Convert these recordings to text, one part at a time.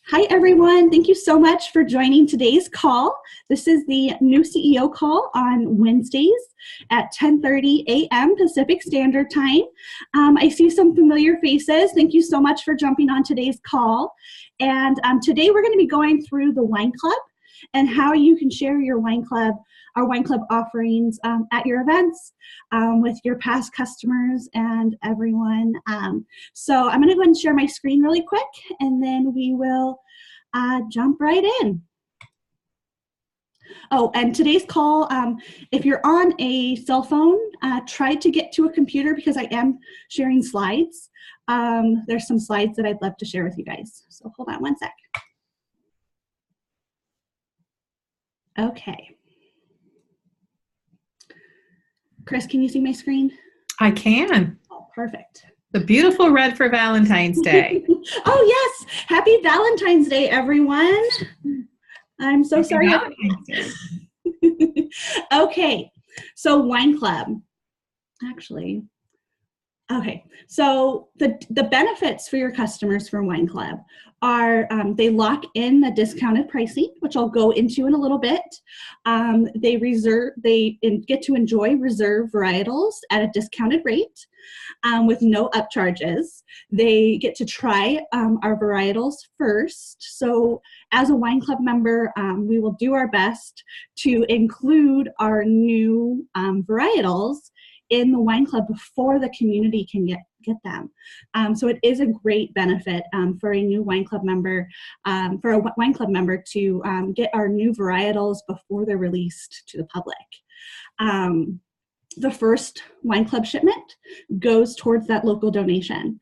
Hi, everyone. Thank you so much for joining today's call. This is the new CEO call on Wednesdays at 10:30 a.m. Pacific Standard Time. I see some familiar faces. Thank you so much for jumping on today's call. And today we're going to be going through the Wine Club and how you can share your our wine club offerings at your events with your past customers and everyone. So I'm going to go ahead and share my screen really quick, and then we will jump right in. Oh, and today's call, if you're on a cell phone, try to get to a computer because I am sharing slides. There's some slides that I'd love to share with you guys. So hold on one sec. Okay. Chris, can you see my screen? I can. Oh, perfect. The beautiful red for Valentine's Day. Oh, yes. Happy Valentine's Day, everyone. I'm so sorry. Okay. So Wine Club. Actually, okay. So the benefits for your customers for Wine Club are they lock in the discounted pricing, which I'll go into in a little bit. They get to enjoy reserve varietals at a discounted rate with no upcharges. They get to try our varietals first. So as a Wine Club member, we will do our best to include our new varietals in the Wine Club before the community can get them. So it is a great benefit for a new Wine Club member, to get our new varietals before they're released to the public. The first Wine Club shipment goes towards that local donation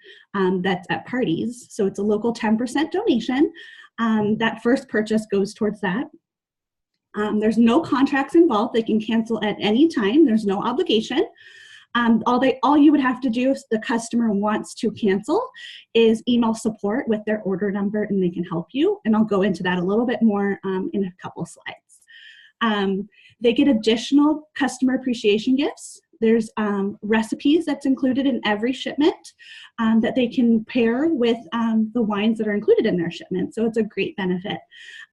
that's at parties. So it's a local 10% donation. That first purchase goes towards that. There's no contracts involved. They can cancel at any time. There's no obligation. All you would have to do if the customer wants to cancel is email support with their order number and they can help you. And I'll go into that a little bit more in a couple of slides. They get additional customer appreciation gifts. There's recipes that's included in every shipment that they can pair with the wines that are included in their shipment. So it's a great benefit.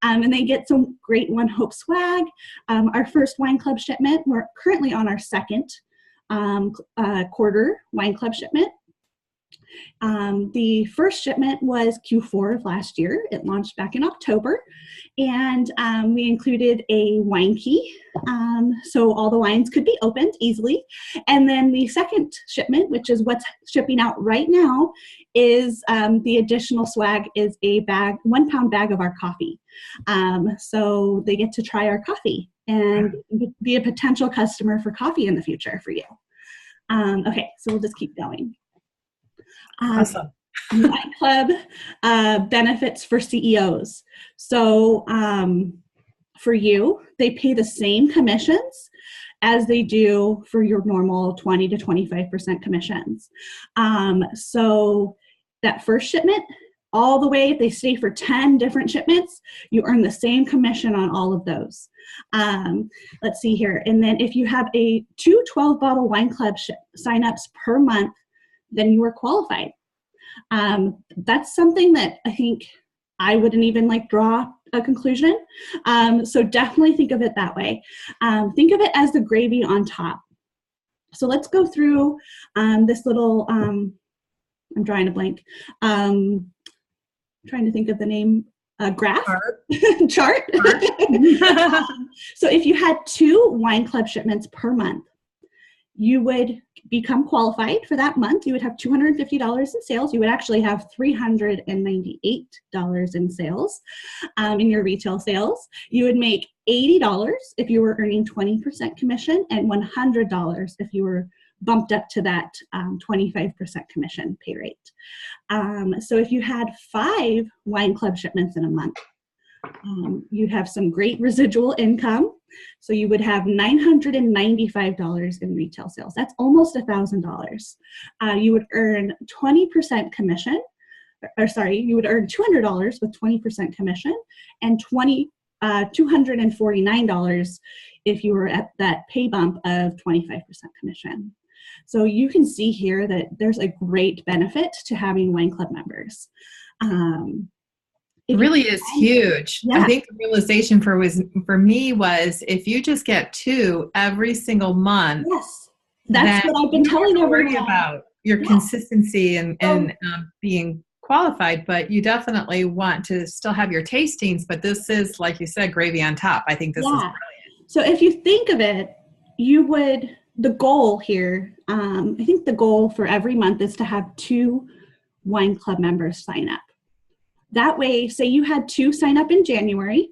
And they get some great One Hope swag. Our first Wine Club shipment, we're currently on our second quarter Wine Club shipment. The first shipment was Q4 of last year. It launched back in October, and we included a wine key, so all the wines could be opened easily. And then the second shipment, which is what's shipping out right now, is the additional swag is a 1 pound bag of our coffee. So they get to try our coffee and be a potential customer for coffee in the future for you. Okay, so we'll just keep going. Awesome. Wine Club benefits for CEOs. So for you, they pay the same commissions as they do for your normal 20 to 25% commissions. So that first shipment, all the way, if they stay for 10 different shipments, you earn the same commission on all of those. Let's see here. And then if you have two 12-bottle Wine Club signups per month, then you are qualified. That's something that I think I wouldn't even draw a conclusion. So definitely think of it that way. Think of it as the gravy on top. So let's go through this little, I'm drawing a blank. Trying to think of the name, graph, chart. So if you had 2 Wine Club shipments per month, you would become qualified for that month. You would have $250 in sales. You would actually have $398 in sales in your retail sales. You would make $80 if you were earning 20% commission and $100 if you were bumped up to that 25% commission pay rate. So if you had 5 Wine Club shipments in a month, you'd have some great residual income. So you would have $995 in retail sales. That's almost $1,000. You would earn 20% commission, you would earn $200 with 20% commission and $249 if you were at that pay bump of 25% commission. So you can see here that there's a great benefit to having Wine Club members. It really is huge. Yeah. I think the realization for me was if you just get 2 every single month, Yes. That's then what I've been you don't have telling to worry everyone. about your Yeah. consistency and being qualified, but you definitely want to still have your tastings, but this is, like you said, gravy on top. I think this is brilliant. So if you think of it, the goal here, I think the goal for every month is to have 2 wine club members sign up. That way, say you had 2 sign up in January,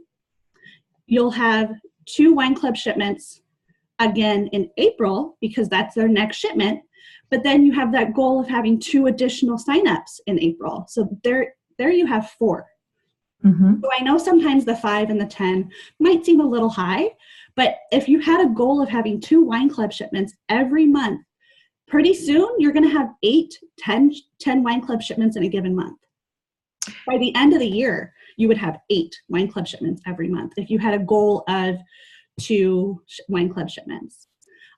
you'll have 2 wine club shipments again in April because that's their next shipment. But then you have that goal of having 2 additional signups in April. So there you have 4. Mm-hmm. So I know sometimes the 5 and the 10 might seem a little high, but if you had a goal of having 2 wine club shipments every month, pretty soon you're going to have 10 wine club shipments in a given month. By the end of the year, you would have 8 wine club shipments every month if you had a goal of 2 wine club shipments.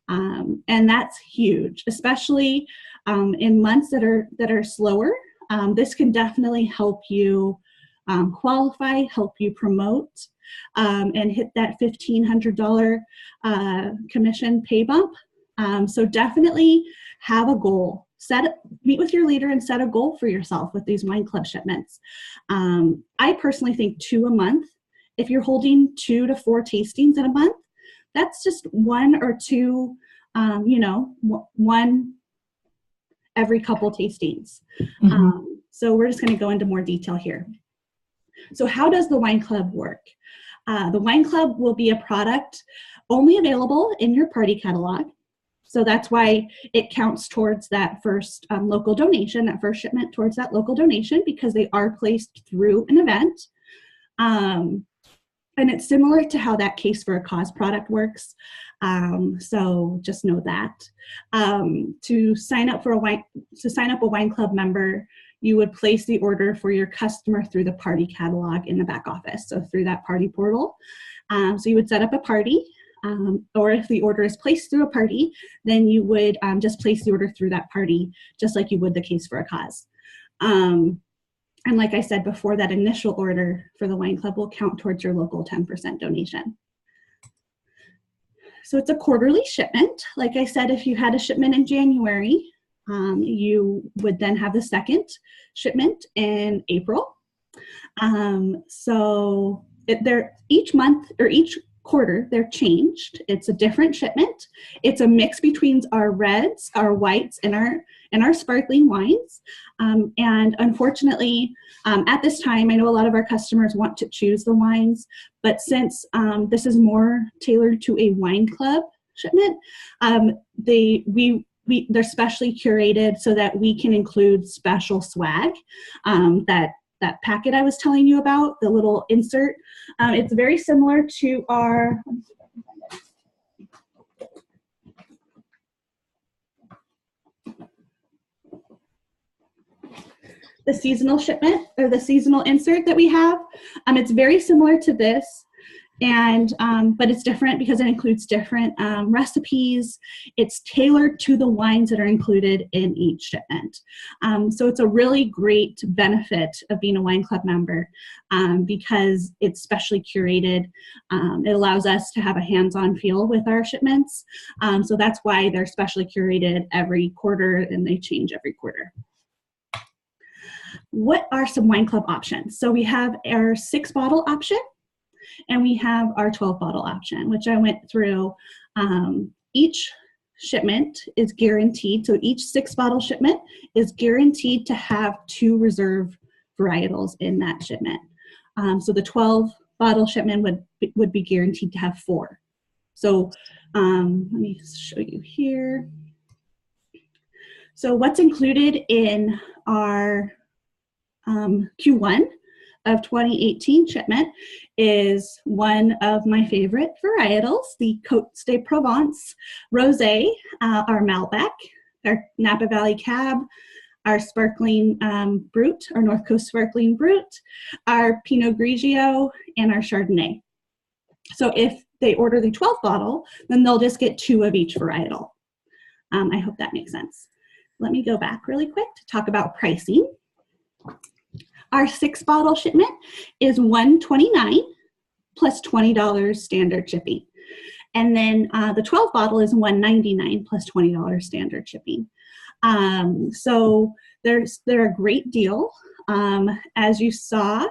And that's huge, especially in months that are slower. This can definitely help you qualify, help you promote, and hit that $1,500 commission pay bump. So definitely have a goal. Meet with your leader and set a goal for yourself with these wine club shipments. I personally think 2 a month. If you're holding 2 to 4 tastings in a month, that's just 1 or 2, 1 every couple tastings. Mm-hmm. So we're just going to go into more detail here. So how does the wine club work? The wine club will be a product only available in your party catalog. So that's why it counts towards that first local donation, that first shipment towards that local donation, because they are placed through an event. And it's similar to how that Case for a Cause product works. So just know that. To sign up a wine club member, you would place the order for your customer through the party catalog in the back office, so through that party portal. So you would set up a party, or if the order is placed through a party, then you would just place the order through that party, just like you would the Case for a Cause. And like I said before, that initial order for the wine club will count towards your local 10% donation. So it's a quarterly shipment. Like I said, if you had a shipment in January, you would then have the second shipment in April. So each month or each quarter, they're changed. It's a different shipment. It's a mix between our reds, our whites, and our sparkling wines. And unfortunately, at this time, I know a lot of our customers want to choose the wines, but since this is more tailored to a wine club shipment, they're specially curated so that we can include special swag. That packet I was telling you about, the little insert, it's very similar to our, the seasonal shipment or the seasonal insert that we have. It's very similar to this, and but it's different because it includes different recipes. It's tailored to the wines that are included in each shipment. So it's a really great benefit of being a wine club member because it's specially curated. It allows us to have a hands-on feel with our shipments. So that's why they're specially curated every quarter and they change every quarter. What are some wine club options? So we have our 6-bottle option, and we have our 12-bottle option, which I went through. Each shipment is guaranteed, so each 6-bottle shipment is guaranteed to have 2 reserve varietals in that shipment. So the 12-bottle shipment would be guaranteed to have 4. So let me show you here. So what's included in our Q1 of 2018 shipment is one of my favorite varietals, the Côtes de Provence Rosé, our Malbec, our Napa Valley Cab, our Sparkling Brut, our North Coast Sparkling Brut, our Pinot Grigio, and our Chardonnay. So if they order the 12 bottle, then they'll just get 2 of each varietal. I hope that makes sense. Let me go back really quick to talk about pricing. Our 6-bottle shipment is $129 plus $20 standard shipping. And then the 12 bottle is $199 plus $20 standard shipping. So they're a great deal. As you saw,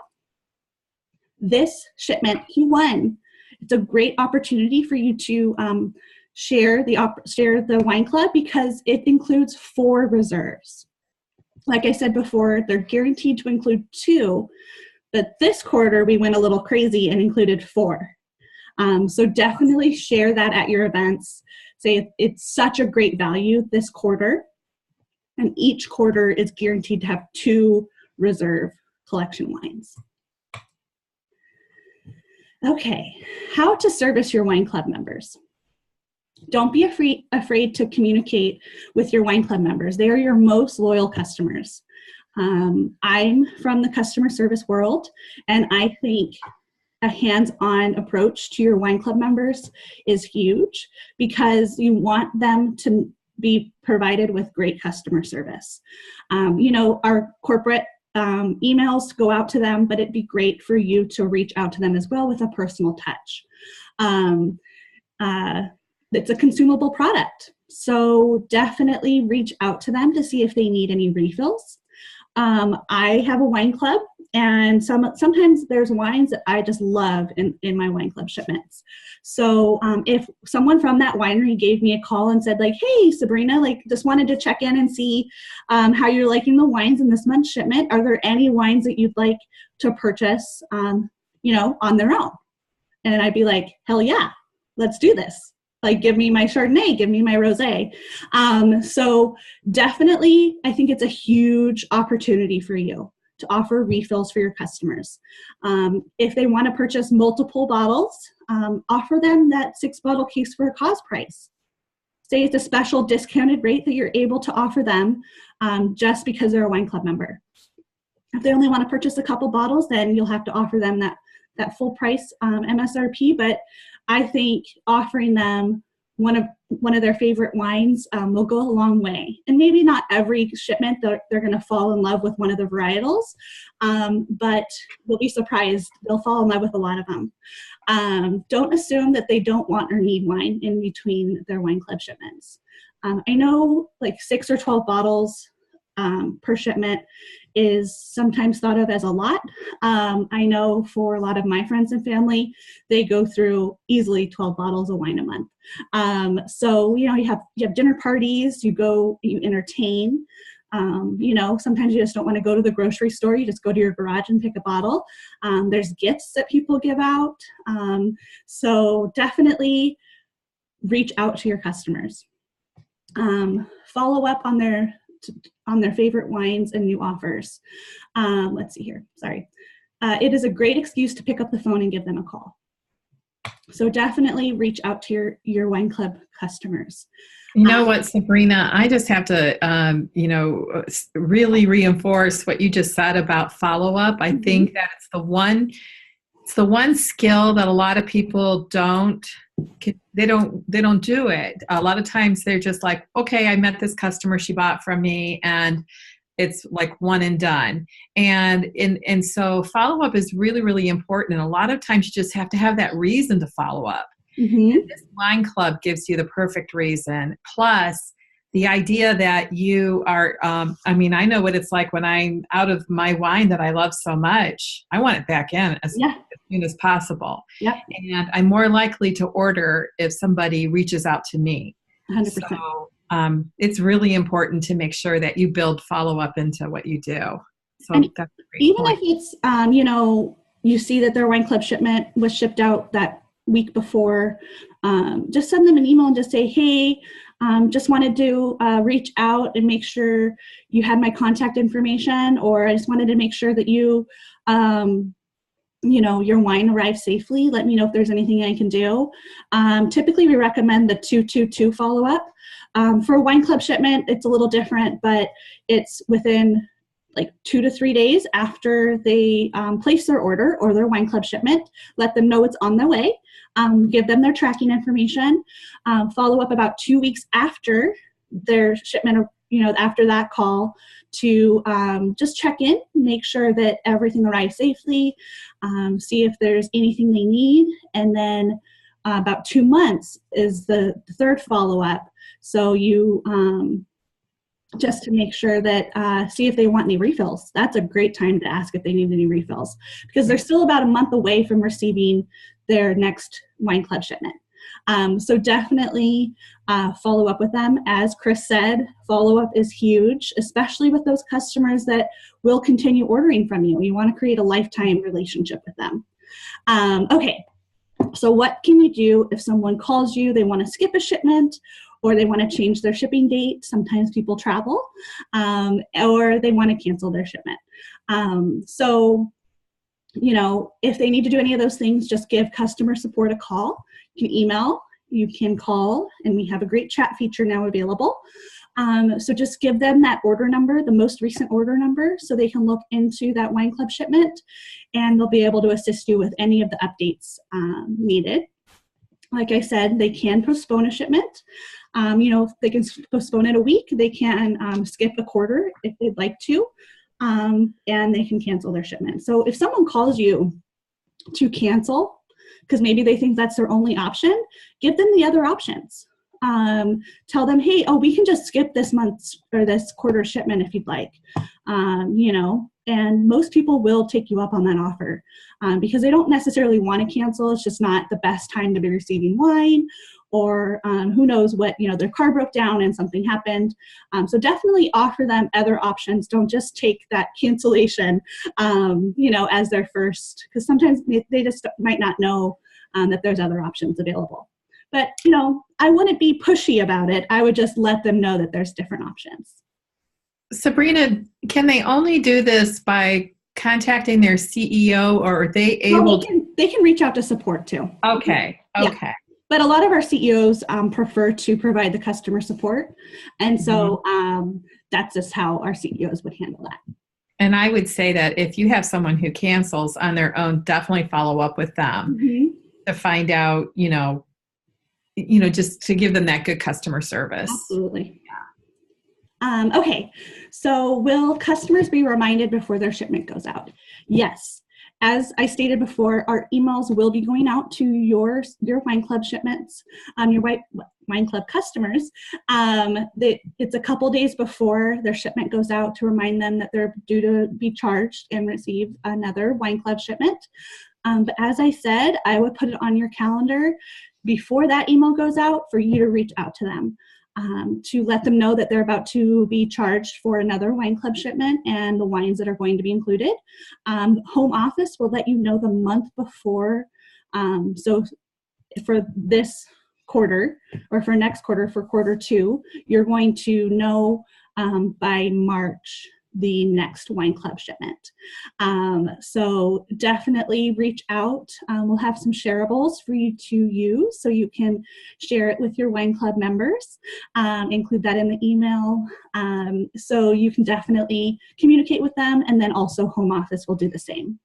this shipment, Q1, it's a great opportunity for you to share the wine club because it includes 4 reserves. Like I said before, they're guaranteed to include 2, but this quarter we went a little crazy and included 4. So definitely share that at your events. Say it's such a great value this quarter, and each quarter is guaranteed to have 2 reserve collection wines. Okay, how to service your wine club members. Don't be afraid to communicate with your wine club members. They are your most loyal customers. I'm from the customer service world, and I think a hands-on approach to your wine club members is huge because you want them to be provided with great customer service. Our corporate emails go out to them, but it'd be great for you to reach out to them as well with a personal touch. It's a consumable product, so definitely reach out to them to see if they need any refills. I have a wine club, and sometimes there's wines that I just love in my wine club shipments. So if someone from that winery gave me a call and said, like, hey, Sabrina, just wanted to check in and see how you're liking the wines in this month's shipment. Are there any wines that you'd like to purchase, on their own? And I'd be like, hell yeah, let's do this. Give me my Chardonnay, give me my Rosé. So definitely, I think it's a huge opportunity for you to offer refills for your customers. If they want to purchase multiple bottles, offer them that 6-bottle case for a cost price. Say it's a special discounted rate that you're able to offer them just because they're a wine club member. If they only want to purchase a couple bottles, then you'll have to offer them that full price MSRP, but I think offering them one of their favorite wines will go a long way. And maybe not every shipment they're going to fall in love with one of the varietals, but you'll be surprised. They'll fall in love with a lot of them. Don't assume that they don't want or need wine in between their wine club shipments. I know 6 or 12 bottles per shipment is sometimes thought of as a lot. I know for a lot of my friends and family, they go through easily 12 bottles of wine a month. So, you have dinner parties, you entertain, sometimes you just don't want to go to the grocery store. You just go to your garage and pick a bottle. There's gifts that people give out. So definitely reach out to your customers. Follow up on their favorite wines and new offers. Let's see here. Sorry. It is a great excuse to pick up the phone and give them a call. So definitely reach out to your wine club customers. You know what, Sabrina, I just have to, really reinforce what you just said about follow-up. I think that it's the one skill that a lot of people don't do it. A lot of times they're just like, okay, I met this customer, she bought from me, and it's like one and done. And so follow-up is really, really important. And a lot of times you just have to have that reason to follow up. And this wine club gives you the perfect reason. Plus the idea that you are, I know what it's like when I'm out of my wine that I love so much. I want it back in as soon as possible. Yep. And I'm more likely to order if somebody reaches out to me. 100%. So it's really important to make sure that you build follow-up into what you do. So and that's a great even point. if it's, you see that their wine club shipment was shipped out that week before, just send them an email and just say, hey, just wanted to reach out and make sure you had my contact information, or I just wanted to make sure that your wine arrived safely. Let me know if there's anything I can do. Typically, we recommend the 222 follow-up. For a wine club shipment, it's a little different, but it's within 2 to 3 days after they place their order or their wine club shipment. Let them know it's on their way. Give them their tracking information. Follow up about 2 weeks after their shipment, after that call to just check in, make sure that everything arrives safely, see if there's anything they need, and then about 2 months is the third follow-up. So you just to make sure that see if they want any refills. That's a great time to ask if they need any refills, because they're still about a month away from receiving their next wine club shipment. So definitely follow up with them. As Chris said, follow-up is huge, especially with those customers that will continue ordering from you. You want to create a lifetime relationship with them. Okay, so what can you do if someone calls you, they want to skip a shipment, or they want to change their shipping date? Sometimes people travel, or they want to cancel their shipment. So, you know, if they need to do any of those things, just give customer support a call. You can email, you can call, and we have a great chat feature now available. So just give them that order number, the most recent order number, so they can look into that wine club shipment, and they'll be able to assist you with any of the updates needed. Like I said, they can postpone a shipment. You know, they can postpone it a week. They can skip a quarter if they'd like to, and they can cancel their shipment. So if someone calls you to cancel, because maybe they think that's their only option, give them the other options. Tell them, hey, we can just skip this month's or this quarter shipment if you'd like, you know, and most people will take you up on that offer because they don't necessarily want to cancel. It's just not the best time to be receiving wine, or who knows what, you know, their car broke down and something happened. So definitely offer them other options. Don't just take that cancellation, you know, as their first, because sometimes they just might not know that there's other options available. But, you know, I wouldn't be pushy about it. I would just let them know that there's different options. Sabrina, can they only do this by contacting their CEO, or are they able they can reach out to support too. Okay. Yeah. But a lot of our CEOs prefer to provide the customer support. And so that's just how our CEOs would handle that. And I would say that if you have someone who cancels on their own, definitely follow up with them to find out, you know, just to give them that good customer service. Absolutely. Yeah. Okay. So will customers be reminded before their shipment goes out? Yes. As I stated before, our emails will be going out to your wine club shipments, your wine club customers. It's a couple days before their shipment goes out to remind them that they're due to be charged and receive another wine club shipment. But as I said, I would put it on your calendar before that email goes out for you to reach out to them. To let them know that they're about to be charged for another wine club shipment and the wines that are going to be included. Home office will let you know the month before. So for this quarter, or for next quarter, for quarter 2, you're going to know by March the next wine club shipment. So definitely reach out. We'll have some shareables for you to use so you can share it with your wine club members. Include that in the email. So you can definitely communicate with them, and then also home office will do the same.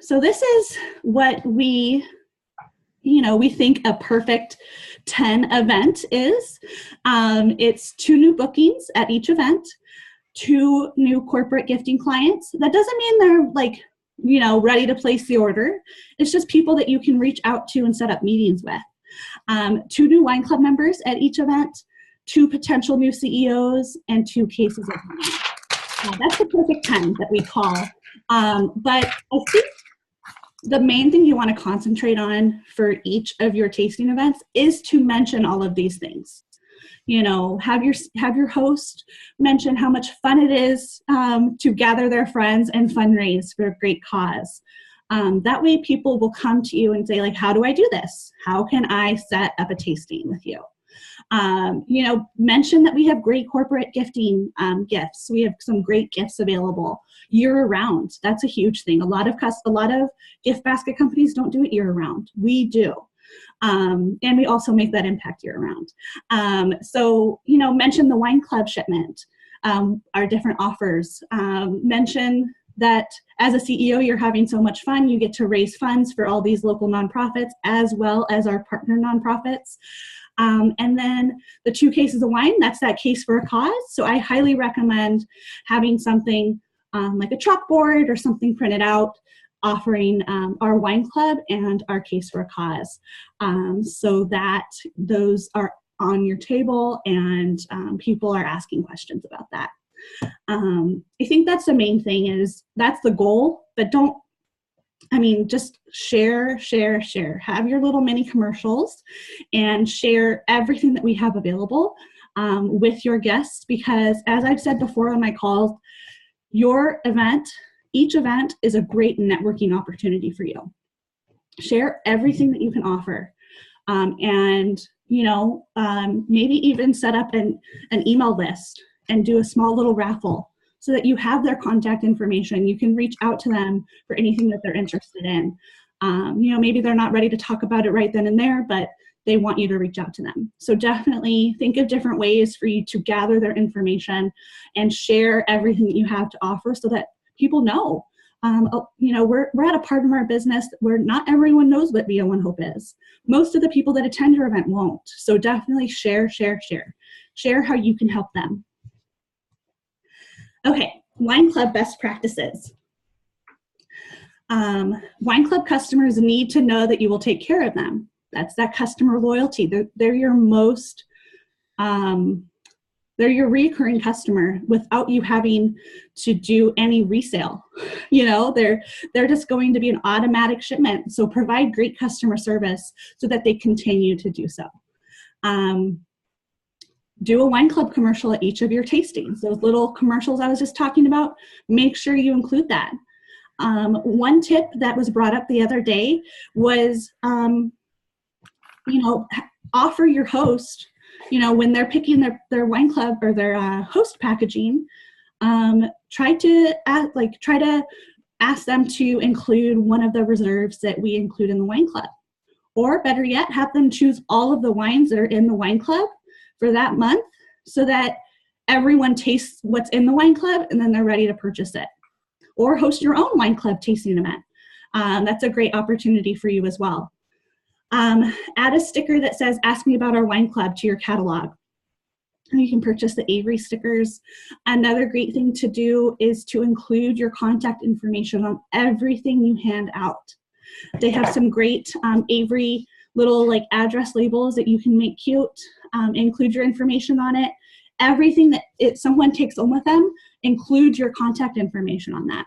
So this is what we think a perfect 10 event is. It's 2 new bookings at each event, 2 new corporate gifting clients. That doesn't mean they're ready to place the order. It's just people that you can reach out to and set up meetings with. 2 new wine club members at each event, 2 potential new CEOs, and 2 cases of wine. That's the perfect 10 that we call. But I think the main thing you want to concentrate on for each of your tasting events is to mention all of these things. You know, have your host mention how much fun it is to gather their friends and fundraise for a great cause. That way people will come to you and say, like, how do I do this? How can I set up a tasting with you? Mention that we have great corporate gifting gifts. We have some great gifts available year-round. That's a huge thing. A lot of gift basket companies don't do it year-round. We do. And we also make that impact year-round. So mention the wine club shipment, our different offers. Mention that as a CEO, you're having so much fun. You get to raise funds for all these local nonprofits as well as our partner nonprofits. And then the 2 cases of wine, that's that case for a cause. So I highly recommend having something like a chalkboard or something printed out offering our wine club and our case for a cause, so that those are on your table and people are asking questions about that. I think that's the main thing, is that's the goal, but just share. Have your little mini commercials and share everything that we have available with your guests, because as I've said before on my calls, each event is a great networking opportunity for you. Share everything that you can offer. And maybe even set up an email list and do a small little raffle so that you have their contact information. You can reach out to them for anything that they're interested in. Maybe they're not ready to talk about it right then and there, but they want you to reach out to them. So definitely think of different ways for you to gather their information and share everything that you have to offer so that people know. We're at a part of our business where not everyone knows what VO1 Hope is. Most of the people that attend your event won't. So definitely share how you can help them. Okay, wine club best practices. Wine club customers need to know that you will take care of them. That's that customer loyalty. They're your most, they're your recurring customer without you having to do any resale. They're just going to be an automatic shipment. So provide great customer service so that they continue to do so. Do a wine club commercial at each of your tastings. Those little commercials I was just talking about, make sure you include that. One tip that was brought up the other day was, offer your host, when they're picking their wine club or their host packaging, try to ask them to include one of the reserves that we include in the wine club. Or better yet, have them choose all of the wines that are in the wine club for that month so that everyone tastes what's in the wine club and then they're ready to purchase it. Or host your own wine club tasting event. That's a great opportunity for you as well. Add a sticker that says, "Ask me about our wine club" to your catalog. You can purchase the Avery stickers. Another great thing to do is to include your contact information on everything you hand out. They have some great Avery little address labels that you can make cute, include your information on it. Everything that someone takes home with them, include your contact information on that.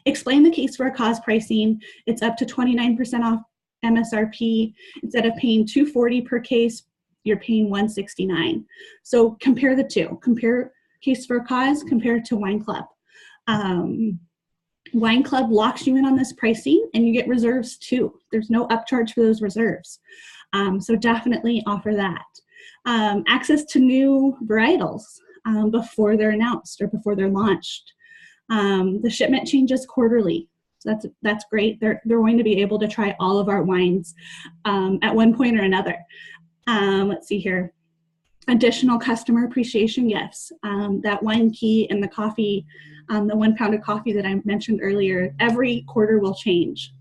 Explain the case for a cause pricing. It's up to 29% off MSRP. Instead of paying $240 per case, you're paying $169. So compare the two. Compare case for a cause compared to wine club. Wine club locks you in on this pricing and you get reserves too. There's no upcharge for those reserves. So definitely offer that. Access to new varietals before they're announced or before they're launched. The shipment changes quarterly. So that's great. They're going to be able to try all of our wines at one point or another. Let's see here. Additional customer appreciation gifts. That wine key and the coffee, the 1 pound of coffee that I mentioned earlier, every quarter will change.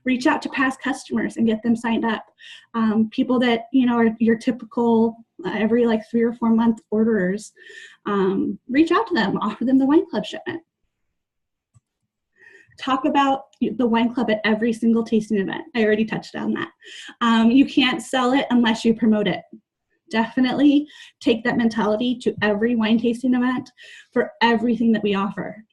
Reach out to past customers and get them signed up. People that are your typical every 3 or 4 month orderers, reach out to them, offer them the wine club shipment. Talk about the wine club at every single tasting event. I already touched on that. You can't sell it unless you promote it. Definitely take that mentality to every wine tasting event for everything that we offer.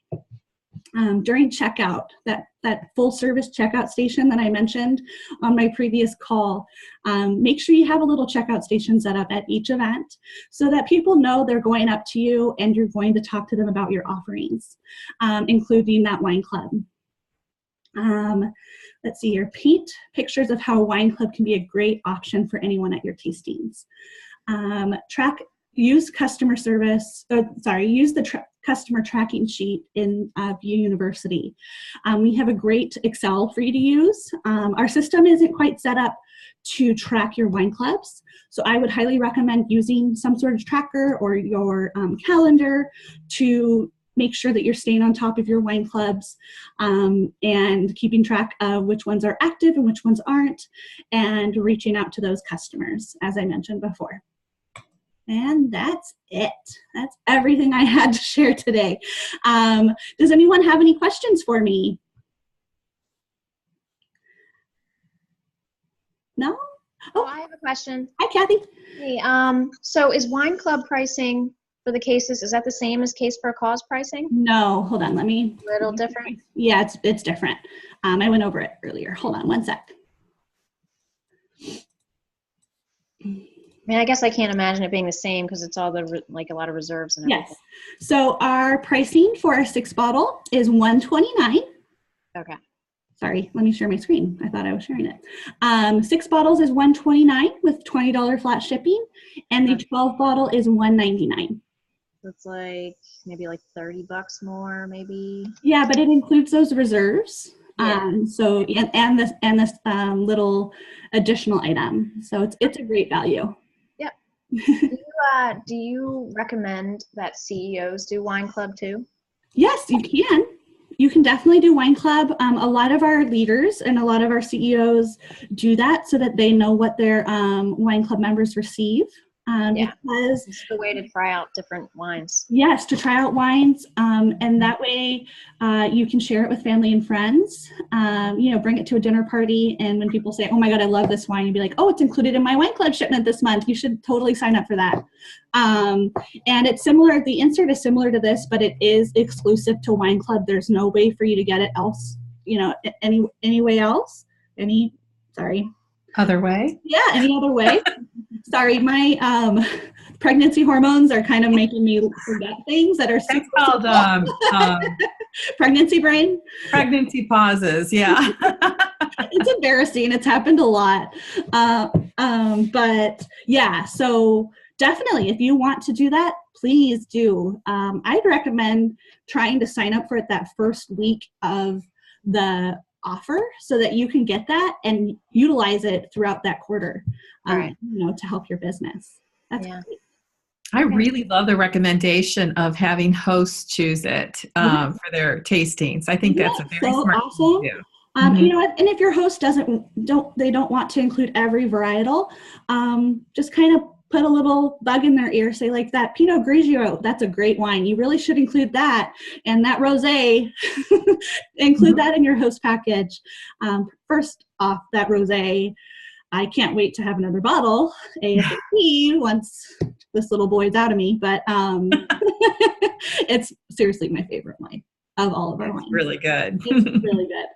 During checkout, that full service checkout station that I mentioned on my previous call, make sure you have a little checkout station set up at each event so that people know they're going up to you and you're going to talk to them about your offerings, including that wine club. Let's see here. Paint pictures of how a wine club can be a great option for anyone at your tastings. Use customer service, use the customer tracking sheet in VU University. We have a great Excel for you to use. Our system isn't quite set up to track your wine clubs, so I would highly recommend using some sort of tracker or your calendar to make sure that you're staying on top of your wine clubs and keeping track of which ones are active and which ones aren't, and reaching out to those customers, as I mentioned before. And that's it. That's everything I had to share today. Does anyone have any questions for me? No? Oh, I have a question. Hi, Kathy. Hey, so is wine club pricing for the cases, is that the same as case for a cause pricing? No, hold on. Let me. A little different? Yeah, it's different. I went over it earlier. Hold on one sec. I mean, I guess I can't imagine it being the same because it's all the like a lot of reserves and everything. Yes. So our pricing for our 6 bottle is $129. Okay. Sorry, let me share my screen. I thought I was sharing it. 6 bottles is $129 with $20 flat shipping, and the 12 bottle is $199. It's like maybe like $30 more, maybe. Yeah, but it includes those reserves. Yeah. So and this little additional item. So it's a great value. Yep. Do you recommend that CEOs do wine club too? Yes, you can. You can definitely do wine club. A lot of our leaders and a lot of our CEOs do that so that they know what their wine club members receive. Because it's the way to try out different wines. Yes, to try out wines, and that way you can share it with family and friends. Bring it to a dinner party, and when people say, "Oh my God, I love this wine," you'd be like, "Oh, it's included in my wine club shipment this month. You should totally sign up for that." And it's similar. The insert is similar to this, but it is exclusive to wine club. There's no way for you to get it else. Any way else. Other way? Yeah, any other way. Sorry, my pregnancy hormones are kind of making me forget things that are super It's called pregnancy brain. Pregnancy pauses, yeah. It's embarrassing. It's happened a lot. But yeah, so definitely if you want to do that, please do. I'd recommend trying to sign up for it that first week of the offer so that you can get that and utilize it throughout that quarter, to help your business. That's great. I really love the recommendation of having hosts choose it for their tastings. I think that's a very smart awesome. thing to do. You know what? And if your host don't want to include every varietal, just kind of put a little bug in their ear, say like that Pinot Grigio, that's a great wine. You really should include that. And that rosé, include that in your host package. First off, that rosé, I can't wait to have another bottle ASAP once this little boy's out of me. But it's seriously my favorite wine of all of our wines. Really good. It's really good.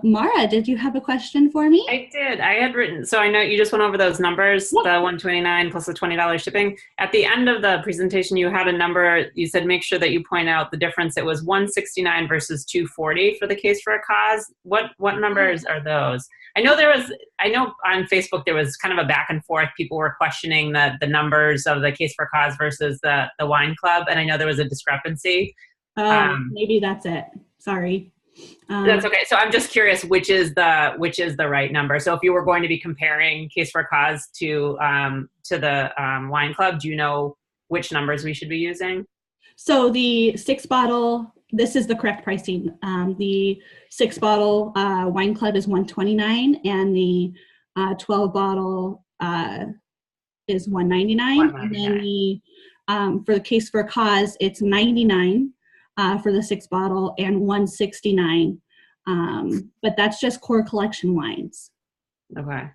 Mara, did you have a question for me? I did. I had written, so I know you just went over those numbers, the $129 plus the $20 shipping. At the end of the presentation, you had a number, you said make sure that you point out the difference. It was $169 versus $240 for the case for a cause. What numbers are those? I know on Facebook there was kind of a back and forth. People were questioning the numbers of the case for a cause versus the wine club. And I know there was a discrepancy. Maybe that's it. Sorry. That's okay. So I'm just curious, which is the right number. So if you were going to be comparing case for a cause to the wine club, do you know which numbers we should be using? So the 6 bottle, this is the correct pricing. The 6 bottle wine club is $129, and the 12 bottle is $199. And then the for the case for a cause, it's $99. For the 6 bottle and $169, but that's just core collection wines. Okay.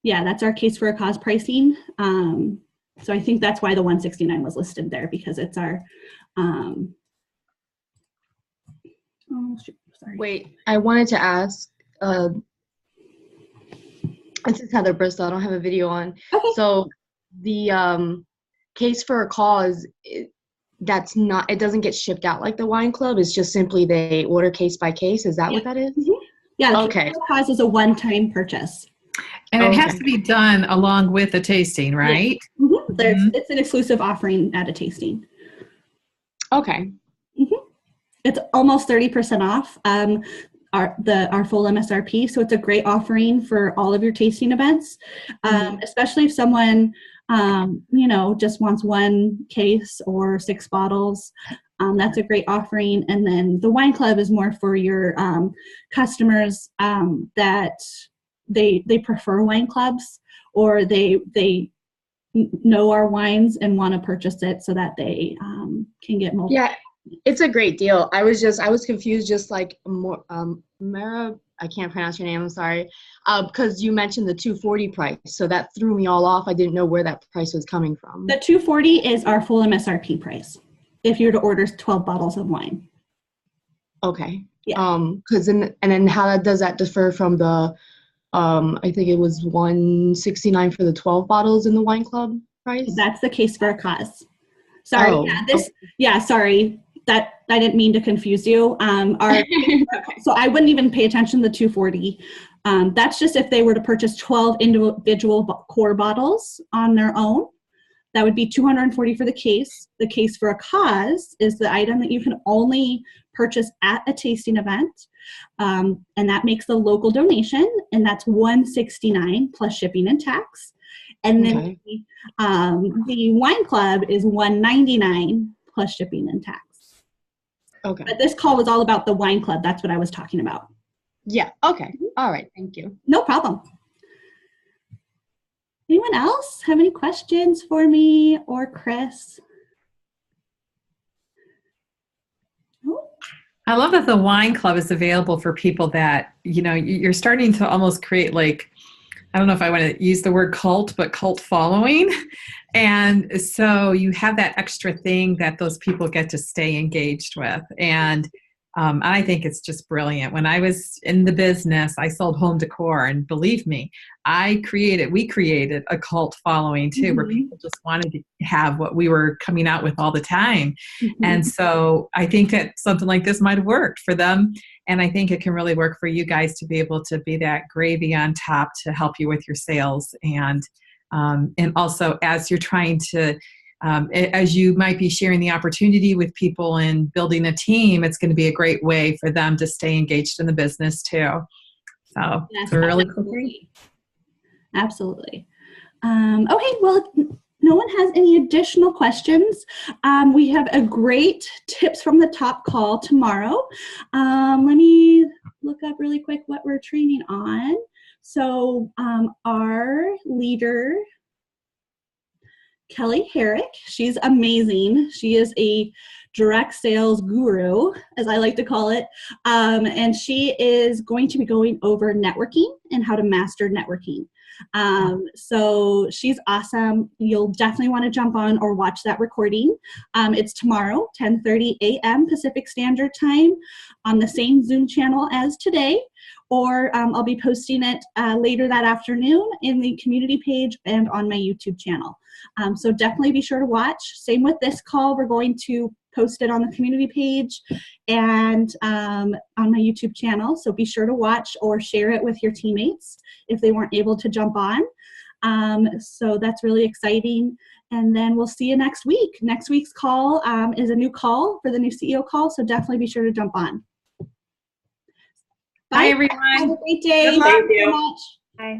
Yeah, that's our case for a cause pricing. So I think that's why the $169 was listed there, because it's our. Sorry. Wait, I wanted to ask. This is Heather Bristol. I don't have a video on. Okay. So the case for a cause. It doesn't get shipped out like the wine club. It's just simply they order case by case. Is that what that is? Mm-hmm. Yeah. Okay. The cause is a one-time purchase. And it has to be done along with the tasting, right? Yeah. Mm-hmm. It's an exclusive offering at a tasting. Okay. Mm-hmm. It's almost 30% off our full MSRP. So it's a great offering for all of your tasting events, especially if someone just wants one case or 6 bottles, that's a great offering. And then the wine club is more for your customers that they prefer wine clubs, or they know our wines and want to purchase it so that they can get multiple. Yeah, it's a great deal. I was confused, just like Mara, I can't pronounce your name, I'm sorry, because you mentioned the $240 price, so that threw me all off. I didn't know where that price was coming from. The $240 is our full MSRP price if you're to order 12 bottles of wine. Okay. Yeah. And then how does that differ from the I think it was $169 for the 12 bottles in the wine club price? That's the case for a cause. Sorry. Oh. Sorry. That I didn't mean to confuse you. So I wouldn't even pay attention to the $240. That's just if they were to purchase 12 individual core bottles on their own. That would be $240 for the case. The case for a cause is the item that you can only purchase at a tasting event, and that makes the local donation, and that's $169 plus shipping and tax. And then the wine club is $199 plus shipping and tax. Okay. But this call was all about the wine club. That's what I was talking about. Yeah. Okay. All right. Thank you. No problem. Anyone else have any questions for me or Chris? Oh. I love that the wine club is available for people that, you're starting to almost create, like, I don't know if I want to use the word cult, but cult following. And so you have that extra thing that those people get to stay engaged with. And I think it's just brilliant. When I was in the business, I sold home decor, and believe me, we created a cult following too, where people just wanted to have what we were coming out with all the time. And so I think that something like this might have worked for them. And I think it can really work for you guys to be able to be that gravy on top to help you with your sales. And also as you're trying to, as you might be sharing the opportunity with people and building a team, it's going to be a great way for them to stay engaged in the business too. So yes, it's a really cool thing. Absolutely. Okay, well, if no one has any additional questions, we have a great tips from the top call tomorrow. Let me look up really quick what we're training on. So our leader, Kelly Herrick, she's amazing. She is a direct sales guru, as I like to call it. And she is going to be going over networking and how to master networking. So she's awesome. You'll definitely want to jump on or watch that recording. It's tomorrow, 10:30 a.m. Pacific Standard Time on the same Zoom channel as today. Or I'll be posting it later that afternoon in the community page and on my YouTube channel. So definitely be sure to watch. Same with this call. We're going to post it on the community page and on my YouTube channel. So be sure to watch or share it with your teammates if they weren't able to jump on. So that's really exciting. And then we'll see you next week. Next week's call is a new call for the new CEO call. So definitely be sure to jump on. Bye, everyone. Have a great day. Thank you. So much. Bye.